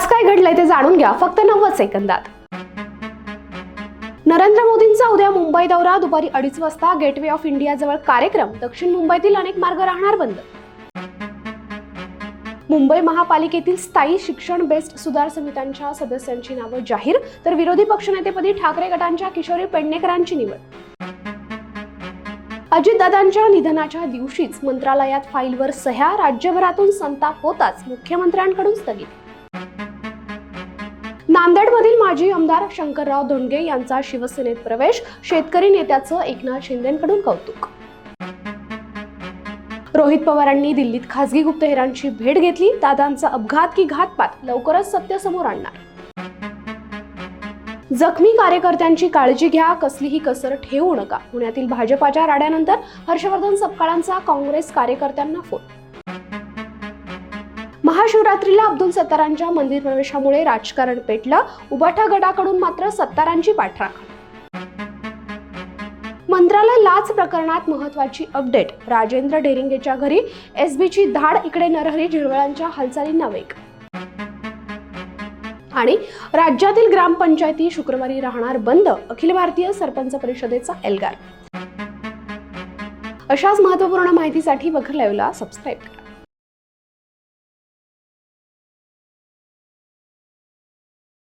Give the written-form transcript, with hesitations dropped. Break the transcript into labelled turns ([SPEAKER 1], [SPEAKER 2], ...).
[SPEAKER 1] आज काय घडलंय ते जाणून घ्या फक्त 90 सेकंदात। नरेंद्र मोदींचा उद्या मुंबई दौरा, दुपारी 2:30 वाजता गेटवे ऑफ इंडिया जवळ कार्यक्रम। दक्षिण मुंबईतील अनेक मार्ग राहणार बंद। मुंबई महापालिकेतील स्थायी शिक्षण बेस्ट सुधार समित्यांच्या सदस्यांची नावं जाहीर, तर विरोधी पक्षनेतेपदी ठाकरे गटांच्या किशोरी पेडणेकरांची निवड। अजितदादांच्या निधनाच्या दिवशीच मंत्रालयात फाईलवर सह्या, राज्यभरातून संताप होताच मुख्यमंत्र्यांकडून स्थगित। नांदेडमधील माजी आमदार शंकरराव धोंडगे यांचा शिवसेनेत प्रवेश, शेतकरी नेत्याचं एकनाथ शिंदेंकडून कौतुक। रोहित पवारांनी दिल्लीत खासगी गुप्तहेरांची भेट घेतली, दादांचा अपघात की घातपात, लवकरच सत्य समोर आणणार। जखमी कार्यकर्त्यांची काळजी घ्या, कसलीही कसर ठेवू नका। पुण्यातील भाजपाच्या राड्यानंतर हर्षवर्धन सपकाळांचा काँग्रेस कार्यकर्त्यांना फोन। महाशिवरात्रीला अब्दुल सत्तारांच्या मंदिर प्रवेशामुळे राजकारण पेटलं, उबाठा गटाकडून मात्र सत्तारांची पाठराखण। मंत्रालय लाच प्रकरणात महत्त्वाची अपडेट, राजेंद्र डेरिंगेच्या घरी एसबीची धाड, इकडे नरहरी झिरवळांच्या हालचालींना वेग। आणि राज्यातील ग्रामपंचायती शुक्रवारी राहणार बंद, अखिल भारतीय सरपंच परिषदेचा एल्गार। अशाच महत्त्वपूर्ण माहितीसाठी वखर लाईव्हला सबस्क्राईब करा।